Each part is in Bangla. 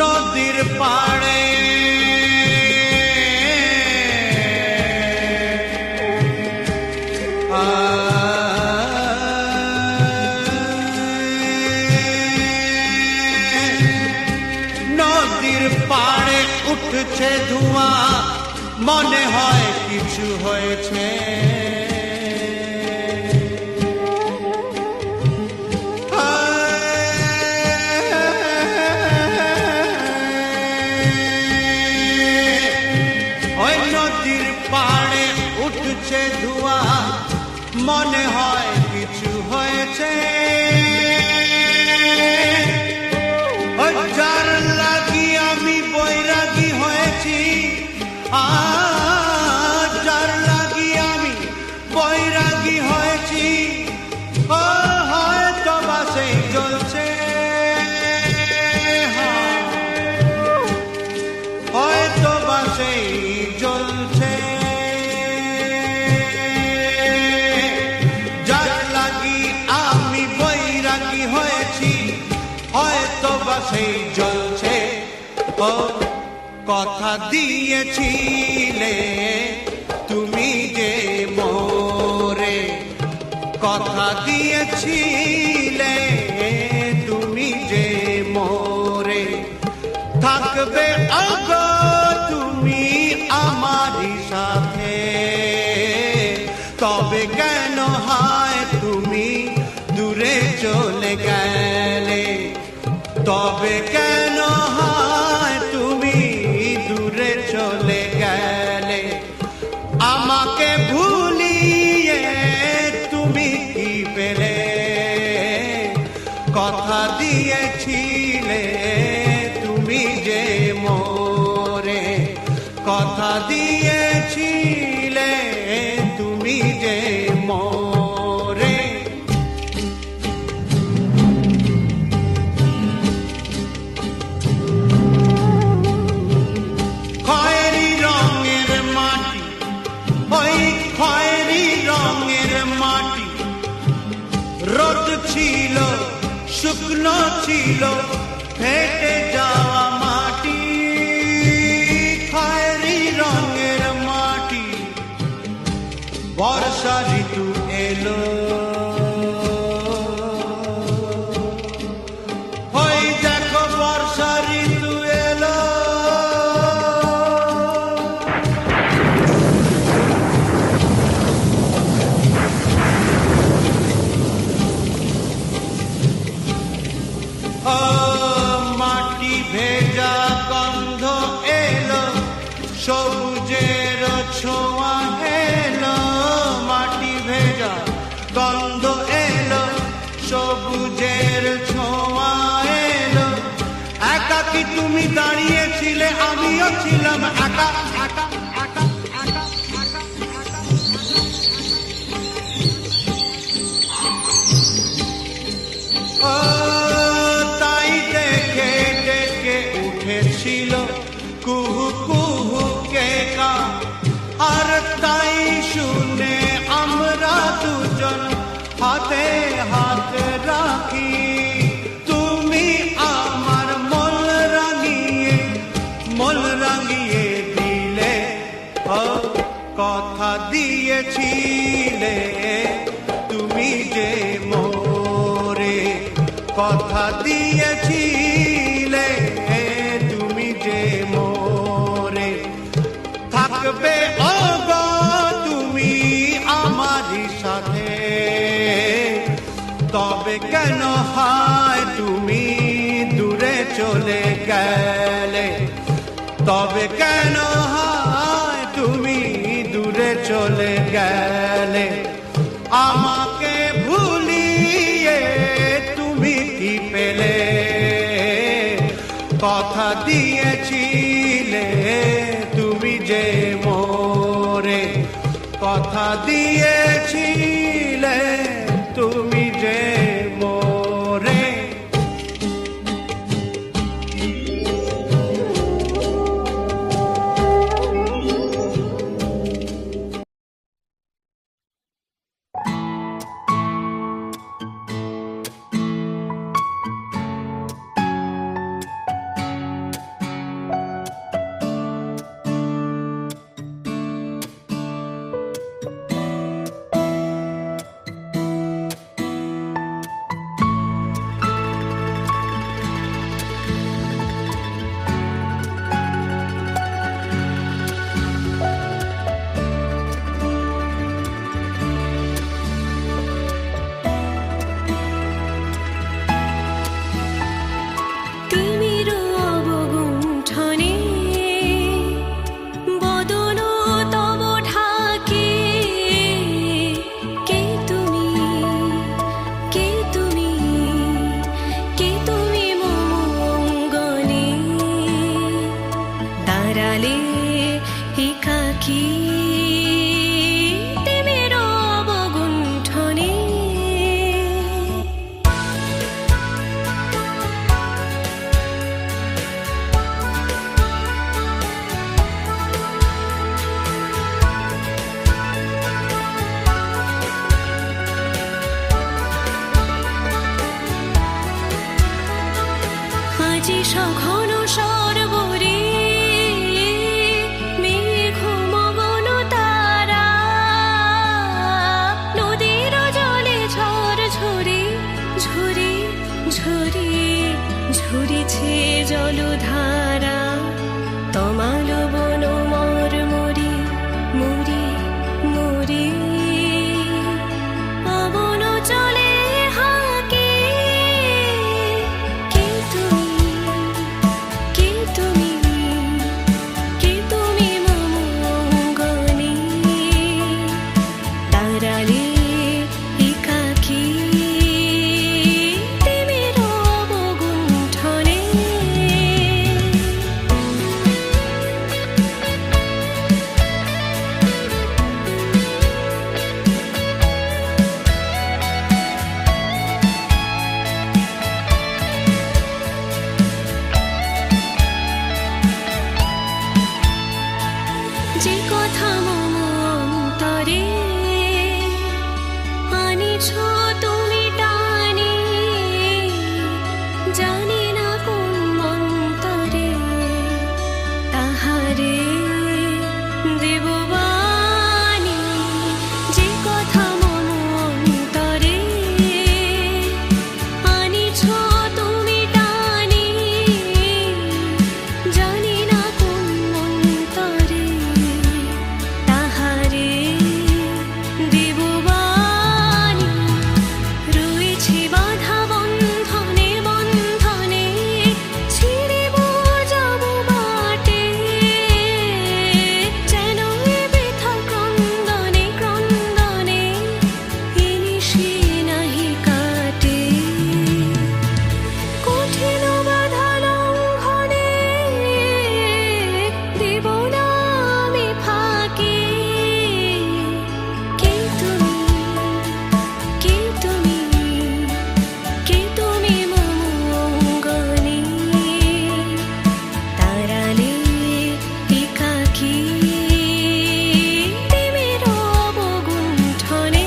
নদীর পাড়ে নদীর পাড়ে উঠছে ধোঁয়া, মনে হয় কিছু হয়েছে। নদীর পাড়ে উঠছে ধোঁয়া, মনে হয় কিছু হয়েছে। যার লাগি আমি বৈরাগী হয়েছি, যার লাগি আমি বৈরাগী হয়েছি, হয়তো বা সেই জ্বলছে, হয়তো বা সেই জ্বলছে। যার লাগি আমি বৈরাগী হয়েছি, হয়তো বা সেই জ্বলছে। ও কথা দিয়েছিলে তুমি যে মোরে, কথা দিয়েছিলে তুমি যে মোরে, থাকবে আগো তুমি আমারই সাথে। তবে কেন হয় তুমি দূরে চলে গেলে, তবে কেন হয় তুমি দূরে চলে গেলে। আমাকে ভুলিয়ে তুমি কি পেলে, কথা দিয়েছিলে তুমি যে মোরে, কথা দিয়েছিলে তুমি যে মোরে। খয়েরি রঙের মাটি, ওই খয়েরি রঙের মাটি, রোদ ছিল শুকনো ছিল ফেটে যাওয়া মাটি। খয়েরি রঙের মাটি, বর্ষা ঋতু এলো, ওই দেখো বর্ষা ঋতু এলো। মাটি ভেজা গন্ধ এলো, সবুজের ছোঁয়া এলো। মাটি ভেজা গন্ধ এলো, সবুজের ছোঁয়া এলো। একাকী তুমি দাঁড়িয়েছিলে, আমিও ছিলাম একা একা একা একা একা একা। তাই দেখে ডেকে উঠেছিল কুহু কুহু কে কা, আর তাই শুনে আমরা দুজন হাতে হাত রাখি। তুমি আমার মন রাঙিয়ে দিলে, কথা দিয়েছিলে তুমি যে মোরে, কথা দিয়েছিলে তুমি যে মোরে। থাকবে ওগো তুমি আমারই সাথে, তবে কেন হয় তুমি দূরে চলে গেলে, তবে কেন হয় তুমি দূরে চলে গেলে। আমাকে ভুলিয়ে তুমি কি পেলে, কথা দিয়েছিলে তুমি যে মোরে, কথা দিয়েছিলে তুমি যে মোরে। একাকী তিমির অবগুণ্ঠনে আজি সঘন সরবরে মেঘ মগন তারা নদীর জলে ঝড় ঝরে ঝরে ঝরে ঝরিছে জলধারা তমাল বন মর মরি মরি মরি পবন চলে হাকে কে তুমি কে তুমি কে তুমি মম অঙ্গনে তারালে একাকী তিমির অবগুণ্ঠনে যে কথা মম অন্তরে আনিছ তুমি টানি জানি না কোন মন্তরে তাহারে দেব বাণী যে কথা মম অন্তরে আনিছ তুমি টানি জানি না কোন মন্তরে তাহারে দেব বাণী রয়েছে বাধা বন্ধনে বন্ধনে ছিঁড়িব যাব বাটে যেন এ বৃথা ক্রন্দনে ক্রন্দনে এ নিশি নাহি কাটে কঠিন বাধা লঙ্ঘনে দেব না আমি ফাঁকি কে তুমি কে তুমি কে তুমি মম অঙ্গনে তারালে একাকী তিমির অবগুণ্ঠনে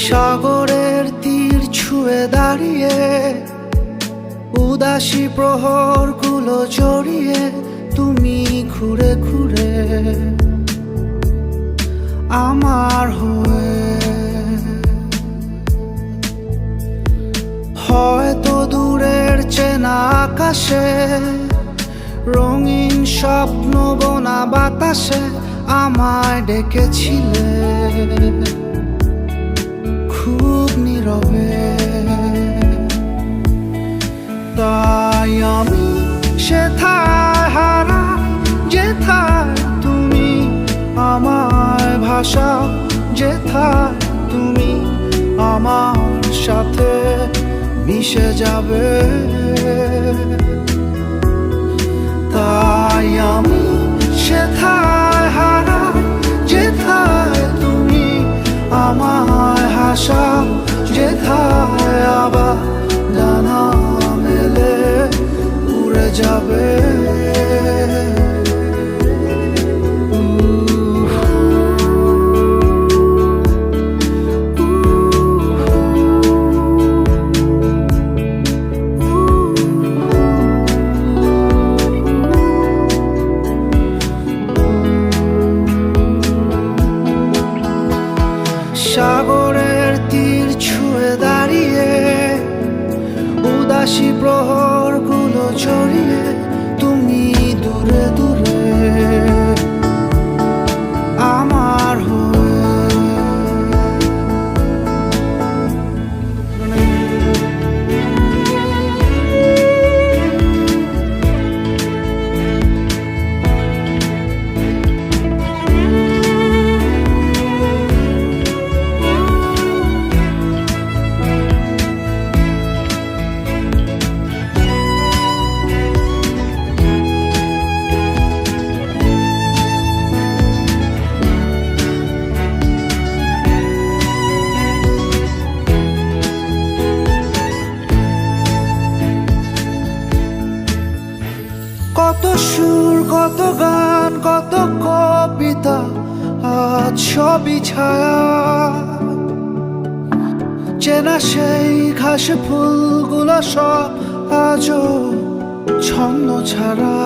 সাগরের তীর ছুঁয়ে দাঁড়িয়ে উদাসী প্রহরগুলো জড়িয়ে তুমি ঘুরে ঘুরে আমার হয়ে হয়তো দূরের চেনা আকাশে রঙিন স্বপ্ন বোনা বাতাসে আমায় ডেকেছিলে খুব নীরবে তাই আমি সেথায় হারা যেথায় তুমি আমায় ভাষা যেথায় তুমি আমার সাথে মিশে যাবে তাই আমি সেথায় হারা যেথায় তুমি আমায় হাসা যেথায় আবার ডানা মেলে উড়ে যাবে উদাসী প্রহরগুলো জড়িয়ে তুমি দূরে দূরে আমার হয়ে। কত সুর, কত গান, কত কবিতা, আজ সবই ছায়া। চেনা সেই ঘাস ফুলগুলো সব আজও ছন্ন ছাড়া।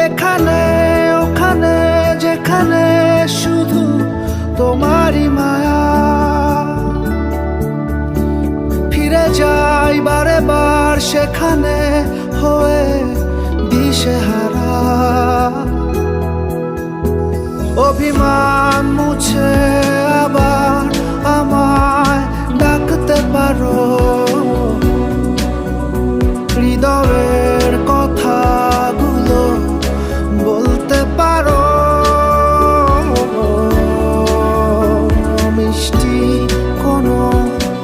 এখানে ওখানে যেখানে শুধু তোমারই মায়া। ফিরে যাই বারে বার সেখানে হয়ে দিশেহারা। অভিমান মুছে আবার আমায় ডাকতে পারো। হৃদয়ের কথাগুলো বলতে পারো। মিষ্টি কোনো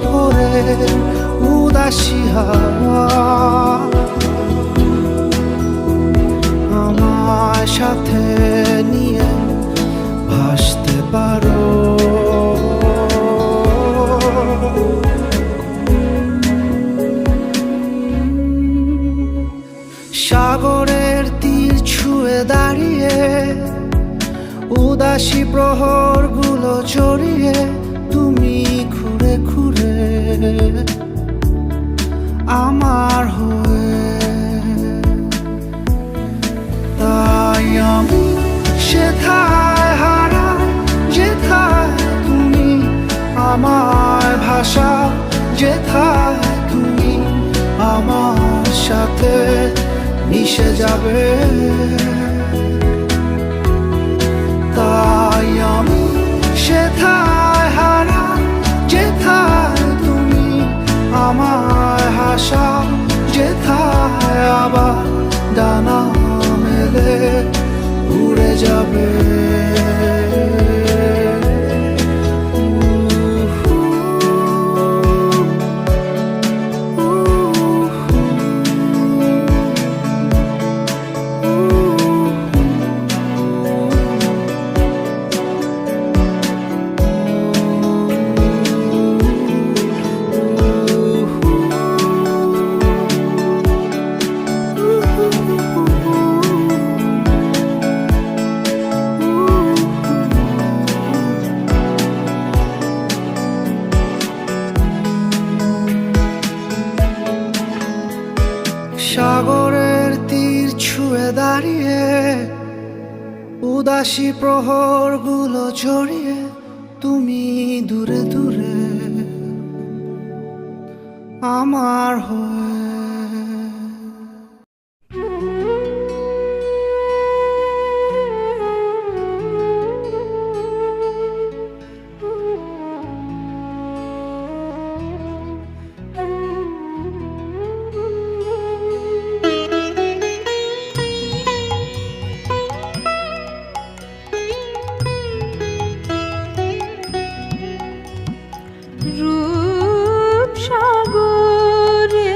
ভোরের উদাসী হাওয়া আমার সাথে নিয়ে ভাসতে পারো। সাগরের তীর ছুঁয়ে দাঁড়িয়ে উদাসী প্রহরগুলো জড়িয়ে তুমি ঘুরে ঘুরে আমার হয়ে। তাই আমি সেথায় হারাই যেথায় তুমি আমায় ভাষাও, যেথায় তুমি আমার সাথে মিশে যাবে। তাই আমি সেথায় হারাই যেথায় তুমি আমায় হাসাও, যেথায় আবার ডানা মেলে উড়ে যাবে। সাগরের তীর ছুঁয়ে দাঁড়িয়ে উদাসী প্রহরগুলো জড়িয়ে তুমি দূরে দূরে আমার হয়ে। রূপসাগরে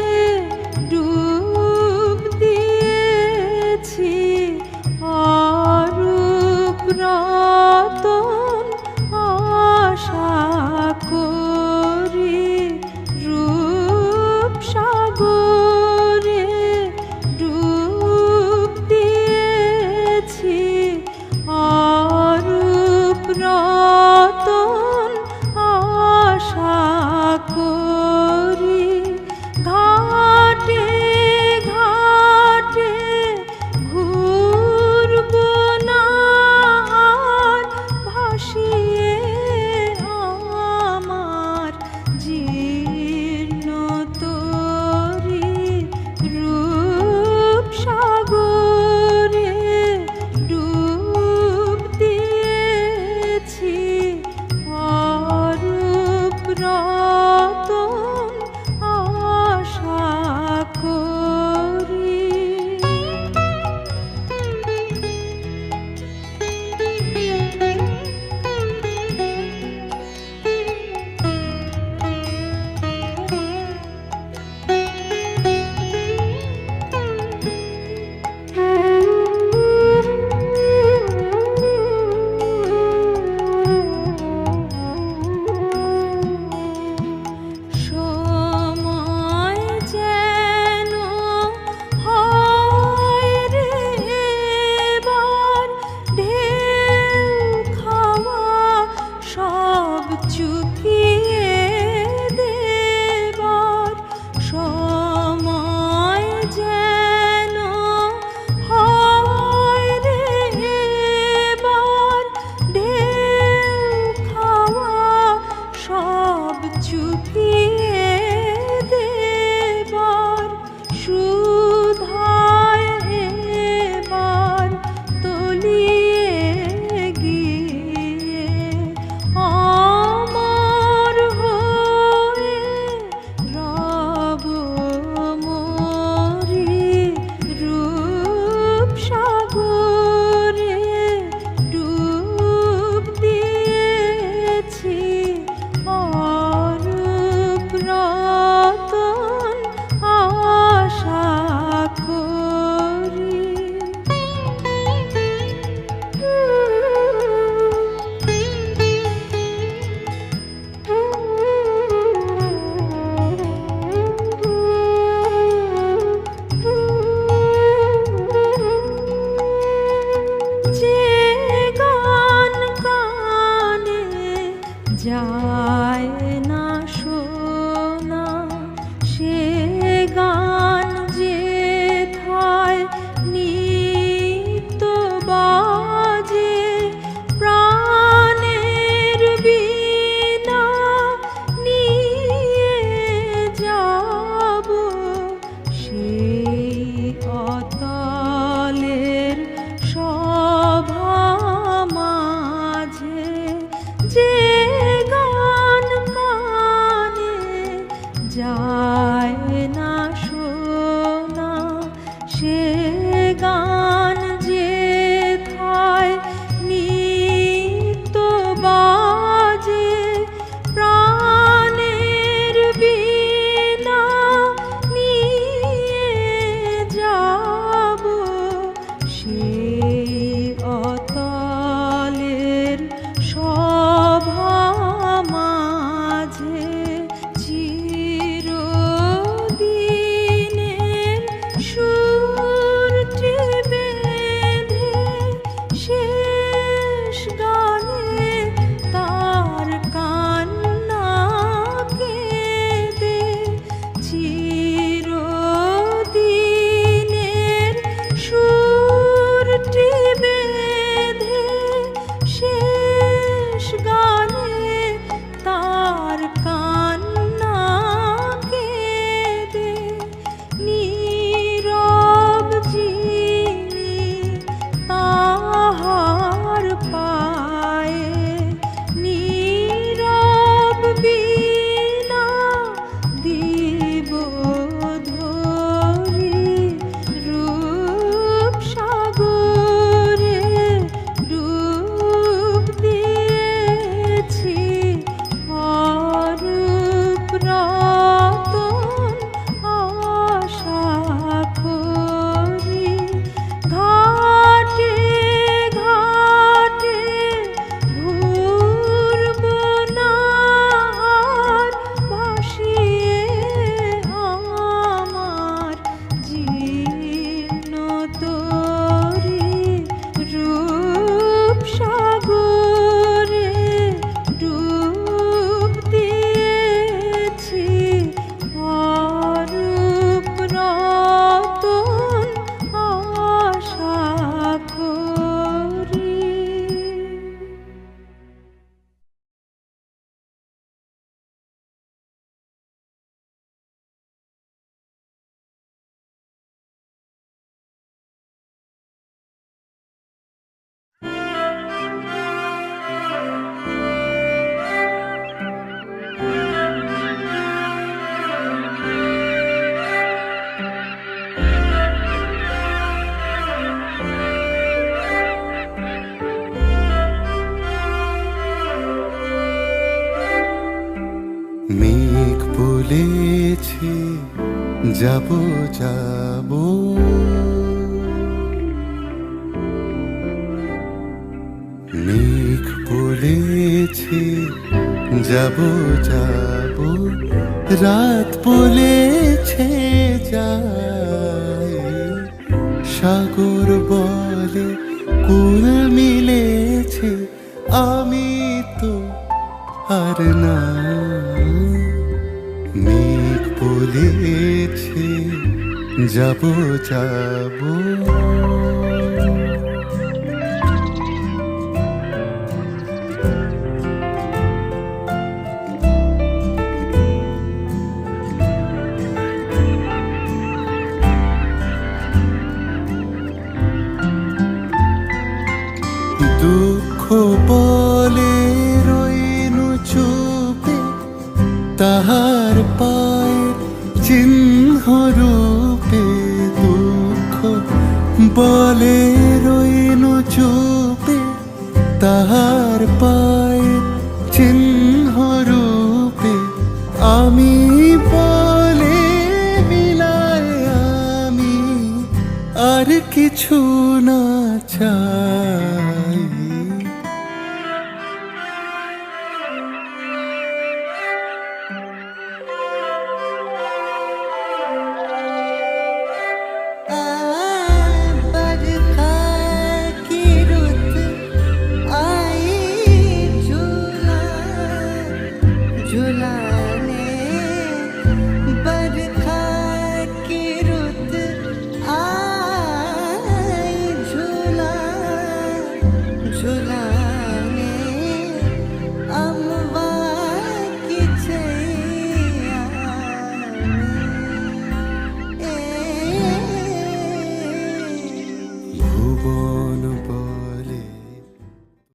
যায় না শোনা সে গান যে থায় নিত্য বাজে প্রাণের বীণা নিয়ে যাব সেই অতলের সভা মাঝে চিরদিনের সুরটি বেঁধে শেষ গানে তার কান্না কেঁদে চিরদিনের সুরটি বেঁধে শেষ গানে তার কান্না কেঁদে নীরব যিনি তাহার পায়ে নীরব বীণা দিব ধরি রূপ সাগরে ডুব দিয়েছি অরূপ রতন আশা করি ঘাটে ঘাটে ঘুরব না আর ভাসিয়ে আমার জীর্ণ তরি রূপ সাগরে ডুব দিয়েছি অরূপ রতন আশা করি। মেঘ বলেছে যাব যাব মেঘ বলেছে যাব যাব রাত বলেছে যায় সাগর বলে কুল মিলেছে আমি তো আর না মেঘ বলেছে যাব যাব দুঃখ বলে রইনু চুপে তাহার পায়ের চিহ্ন রূপে দুঃখ বলে রইনু চুপে তাহার পায়ের চিহ্ন রূপে আমি বলে মিলায় আমি আর কিছু না চাই